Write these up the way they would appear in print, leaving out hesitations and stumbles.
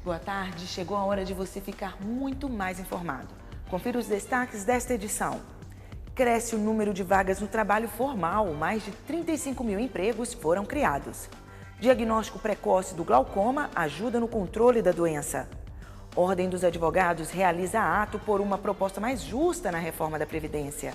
Boa tarde, chegou a hora de você ficar muito mais informado. Confira os destaques desta edição. Cresce o número de vagas no trabalho formal, mais de 35 mil empregos foram criados. Diagnóstico precoce do glaucoma ajuda no controle da doença. Ordem dos Advogados realiza ato por uma proposta mais justa na reforma da Previdência.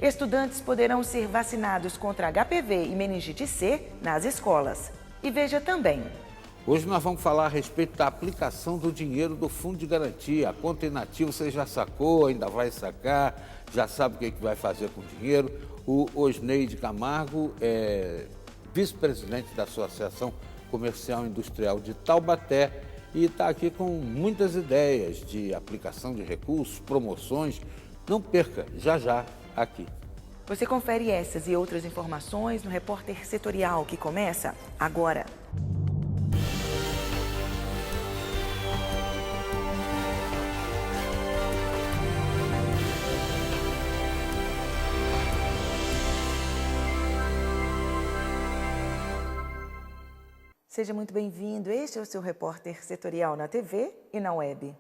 Estudantes poderão ser vacinados contra HPV e meningite C nas escolas. E veja também. Hoje nós vamos falar a respeito da aplicação do dinheiro do Fundo de Garantia. A conta inativa você já sacou, ainda vai sacar, já sabe o que vai fazer com o dinheiro. O Osneide Camargo é vice-presidente da Associação Comercial e Industrial de Taubaté e está aqui com muitas ideias de aplicação de recursos, promoções. Não perca, já aqui. Você confere essas e outras informações no Repórter Setorial, que começa agora. Seja muito bem-vindo. Este é o seu Repórter Setorial na TV e na web.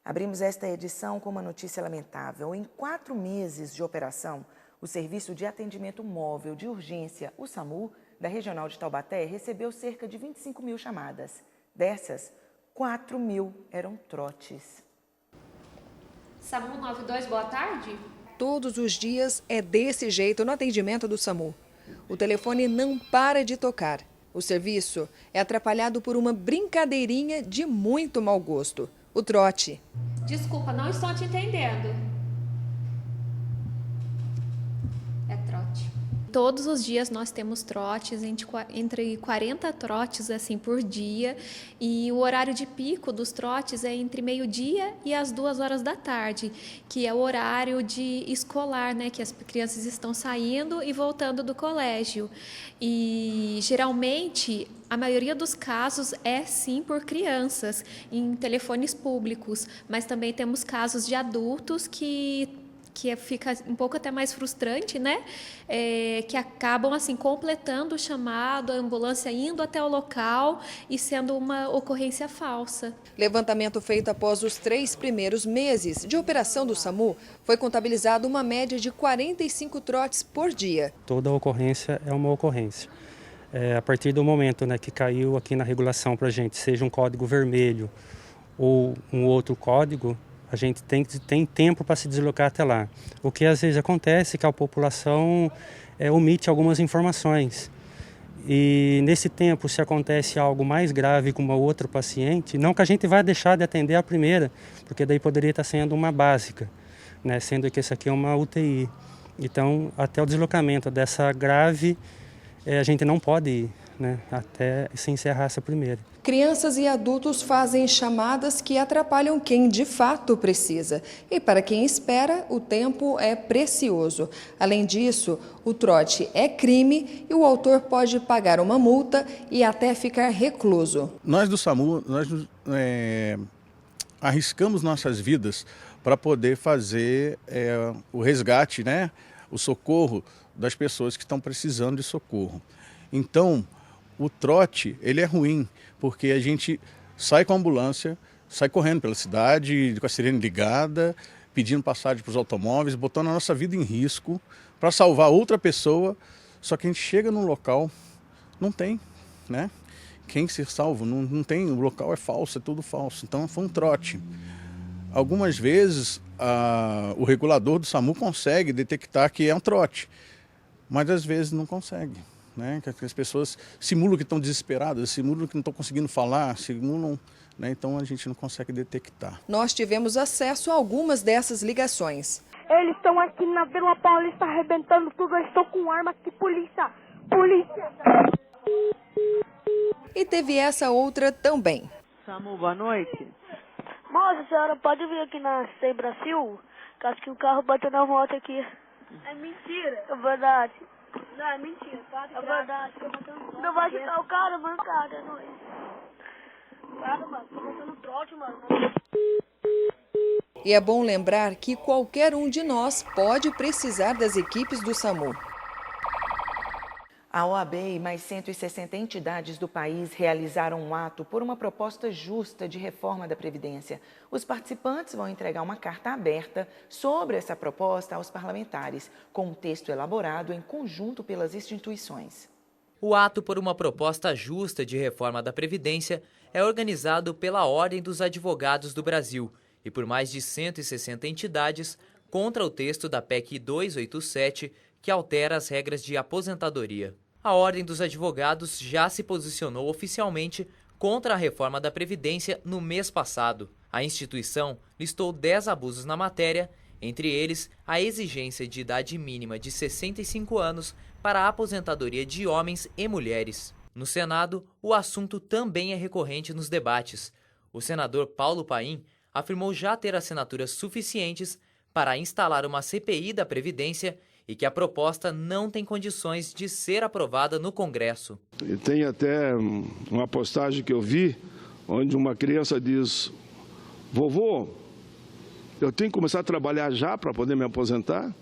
Abrimos esta edição com uma notícia lamentável. Em 4 meses de operação, o Serviço de Atendimento Móvel de Urgência, o SAMU, da Regional de Taubaté, recebeu cerca de 25 mil chamadas. Dessas, 4 mil eram trotes. SAMU 92, boa tarde. Todos os dias é desse jeito no atendimento do SAMU. O telefone não para de tocar. O serviço é atrapalhado por uma brincadeirinha de muito mau gosto, o trote. Desculpa, não estou te entendendo. É trote. Todos os dias nós temos trotes, entre 40 trotes assim, por dia, e o horário de pico dos trotes é entre meio-dia e as 2 horas da tarde, que é o horário de escolar, né, que as crianças estão saindo e voltando do colégio. E geralmente a maioria dos casos é sim por crianças em telefones públicos, mas também temos casos de adultos que fica um pouco até mais frustrante, né? Que acabam assim completando o chamado, a ambulância indo até o local e sendo uma ocorrência falsa. Levantamento feito após os 3 primeiros meses de operação do SAMU, foi contabilizado uma média de 45 trotes por dia. Toda ocorrência é uma ocorrência. A partir do momento, né, que caiu aqui na regulação para a gente, seja um código vermelho ou um outro código, a gente tem tempo para se deslocar até lá. O que às vezes acontece é que a população omite algumas informações. E nesse tempo, se acontece algo mais grave com uma outra paciente, não que a gente vai deixar de atender a primeira, porque daí poderia estar sendo uma básica, né? Sendo que essa aqui é uma UTI. Então, até o deslocamento dessa grave, a gente não pode ir, né? Até se encerrar essa primeira. Crianças e adultos fazem chamadas que atrapalham quem de fato precisa. E para quem espera, o tempo é precioso. Além disso, o trote é crime e o autor pode pagar uma multa e até ficar recluso. Nós do SAMU, arriscamos nossas vidas para poder fazer o resgate, né? O socorro das pessoas que estão precisando de socorro. Então, o trote, ele é ruim, porque a gente sai com a ambulância, sai correndo pela cidade, com a sirene ligada, pedindo passagem para os automóveis, botando a nossa vida em risco para salvar outra pessoa, só que a gente chega num local, não tem, né? Quem ser salvo, não tem, o local é falso, é tudo falso, então foi um trote. Algumas vezes o regulador do SAMU consegue detectar que é um trote, mas às vezes não consegue. Né, que as pessoas simulam que estão desesperadas, simulam que não estão conseguindo falar, simulam, né, então a gente não consegue detectar. Nós tivemos acesso a algumas dessas ligações. Eles estão aqui na Vila Paulista arrebentando tudo, eu estou com arma aqui, polícia! Polícia! E teve essa outra também. SAMU, boa noite. Moça, a senhora pode vir aqui na Sem Brasil? Que acho que o carro bateu na moto aqui. É mentira. É verdade. Não, é mentira, tá? É verdade. Não vai ficar o cara, mancada, é nóis. Cara, mano, tô botando trote, mano. E é bom lembrar que qualquer um de nós pode precisar das equipes do SAMU. A OAB e mais 160 entidades do país realizaram um ato por uma proposta justa de reforma da Previdência. Os participantes vão entregar uma carta aberta sobre essa proposta aos parlamentares, com um texto elaborado em conjunto pelas instituições. O ato por uma proposta justa de reforma da Previdência é organizado pela Ordem dos Advogados do Brasil e por mais de 160 entidades contra o texto da PEC 287, que altera as regras de aposentadoria. A Ordem dos Advogados já se posicionou oficialmente contra a reforma da Previdência no mês passado. A instituição listou 10 abusos na matéria, entre eles a exigência de idade mínima de 65 anos para a aposentadoria de homens e mulheres. No Senado, o assunto também é recorrente nos debates. O senador Paulo Paim afirmou já ter assinaturas suficientes para instalar uma CPI da Previdência e que a proposta não tem condições de ser aprovada no Congresso. E tem até uma postagem que eu vi, onde uma criança diz: vovô, eu tenho que começar a trabalhar já para poder me aposentar?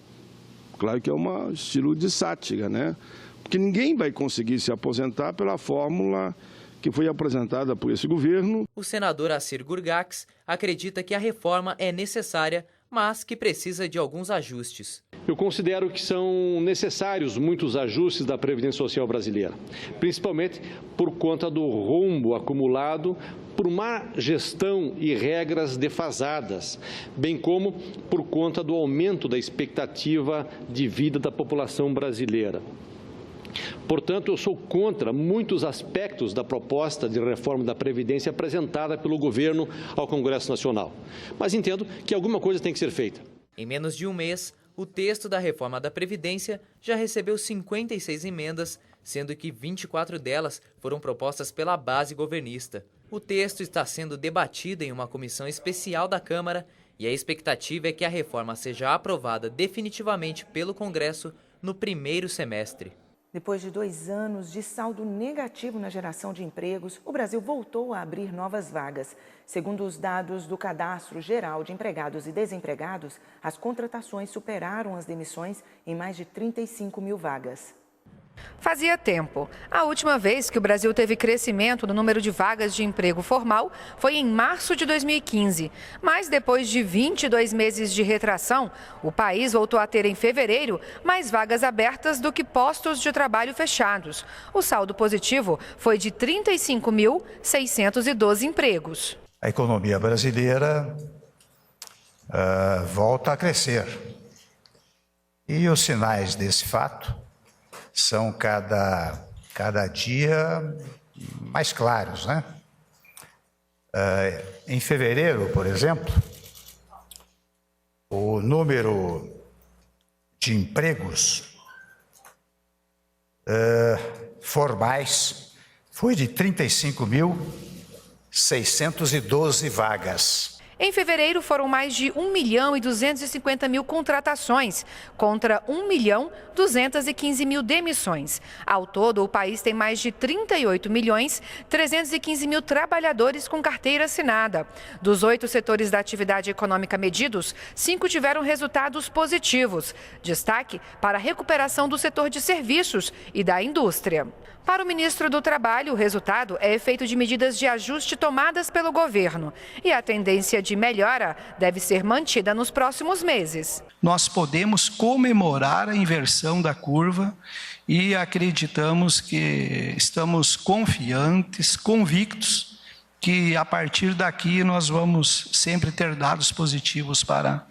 Claro que é um estilo de sátira, né? Porque ninguém vai conseguir se aposentar pela fórmula que foi apresentada por esse governo. O senador Assir Gurgax acredita que a reforma é necessária, mas que precisa de alguns ajustes. Eu considero que são necessários muitos ajustes da Previdência Social brasileira, principalmente por conta do rombo acumulado por má gestão e regras defasadas, bem como por conta do aumento da expectativa de vida da população brasileira. Portanto, eu sou contra muitos aspectos da proposta de reforma da Previdência apresentada pelo governo ao Congresso Nacional. Mas entendo que alguma coisa tem que ser feita. Em menos de um mês, o texto da reforma da Previdência já recebeu 56 emendas, sendo que 24 delas foram propostas pela base governista. O texto está sendo debatido em uma comissão especial da Câmara e a expectativa é que a reforma seja aprovada definitivamente pelo Congresso no primeiro semestre. Depois de 2 anos de saldo negativo na geração de empregos, o Brasil voltou a abrir novas vagas. Segundo os dados do Cadastro Geral de Empregados e Desempregados, as contratações superaram as demissões em mais de 35 mil vagas. Fazia tempo. A última vez que o Brasil teve crescimento no número de vagas de emprego formal foi em março de 2015. Mas depois de 22 meses de retração, o país voltou a ter em fevereiro mais vagas abertas do que postos de trabalho fechados. O saldo positivo foi de 35.612 empregos. A economia brasileira volta a crescer. E os sinais desse fato são cada dia mais claros, né? Em fevereiro, por exemplo, o número de empregos formais foi de 35.612 vagas. Em fevereiro, foram mais de 1.250.000 contratações, contra 1.215.000 demissões. Ao todo, o país tem mais de 38.315.000 trabalhadores com carteira assinada. Dos 8 setores da atividade econômica medidos, 5 tiveram resultados positivos. Destaque para a recuperação do setor de serviços e da indústria. Para o ministro do Trabalho, o resultado é efeito de medidas de ajuste tomadas pelo governo. E a tendência de melhora deve ser mantida nos próximos meses. Nós podemos comemorar a inversão da curva e acreditamos que estamos confiantes, convictos, que a partir daqui nós vamos sempre ter dados positivos para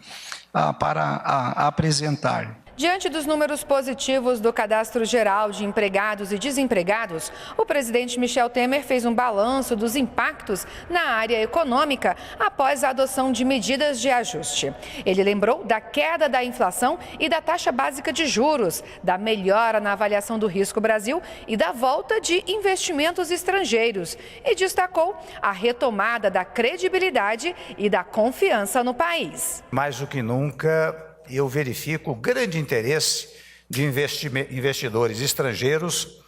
apresentar. Diante dos números positivos do Cadastro Geral de Empregados e Desempregados, o presidente Michel Temer fez um balanço dos impactos na área econômica após a adoção de medidas de ajuste. Ele lembrou da queda da inflação e da taxa básica de juros, da melhora na avaliação do risco Brasil e da volta de investimentos estrangeiros. E destacou a retomada da credibilidade e da confiança no país. Mais do que nunca, eu verifico grande interesse de investidores estrangeiros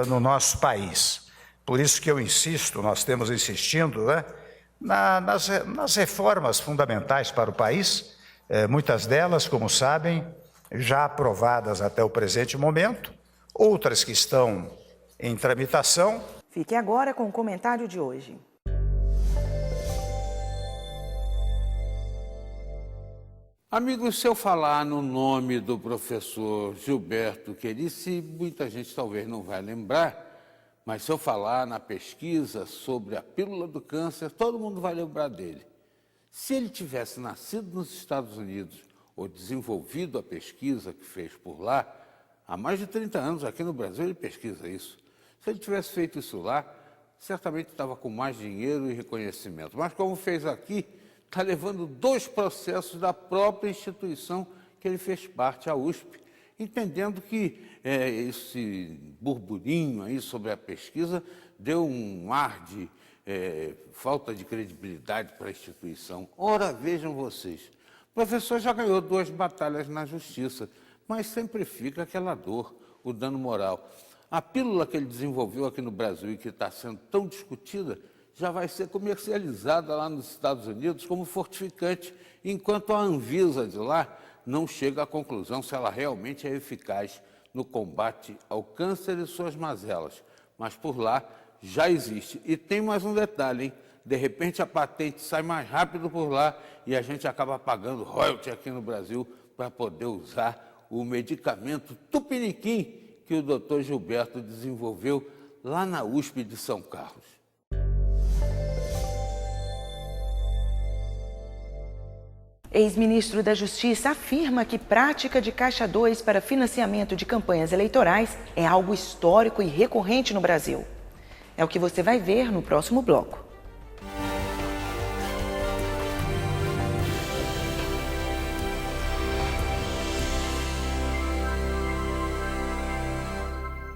no nosso país. Por isso que eu insisto, nós temos insistindo, né, nas reformas fundamentais para o país, muitas delas, como sabem, já aprovadas até o presente momento, outras que estão em tramitação. Fique agora com o comentário de hoje. Amigos, se eu falar no nome do professor Gilberto Querici, muita gente talvez não vai lembrar, mas se eu falar na pesquisa sobre a pílula do câncer, todo mundo vai lembrar dele. Se ele tivesse nascido nos Estados Unidos ou desenvolvido a pesquisa que fez por lá, há mais de 30 anos aqui no Brasil ele pesquisa isso. Se ele tivesse feito isso lá, certamente estava com mais dinheiro e reconhecimento. Mas como fez aqui, está levando 2 processos da própria instituição que ele fez parte, a USP, entendendo que esse burburinho aí sobre a pesquisa deu um ar de falta de credibilidade para a instituição. Ora, vejam vocês, o professor já ganhou 2 batalhas na justiça, mas sempre fica aquela dor, o dano moral. A pílula que ele desenvolveu aqui no Brasil e que está sendo tão discutida já vai ser comercializada lá nos Estados Unidos como fortificante, enquanto a Anvisa de lá não chega à conclusão se ela realmente é eficaz no combate ao câncer e suas mazelas. Mas por lá já existe. E tem mais um detalhe, hein? De repente a patente sai mais rápido por lá e a gente acaba pagando royalty aqui no Brasil para poder usar o medicamento Tupiniquim que o Dr. Gilberto desenvolveu lá na USP de São Carlos. Ex-ministro da Justiça afirma que prática de Caixa 2 para financiamento de campanhas eleitorais é algo histórico e recorrente no Brasil. É o que você vai ver no próximo bloco.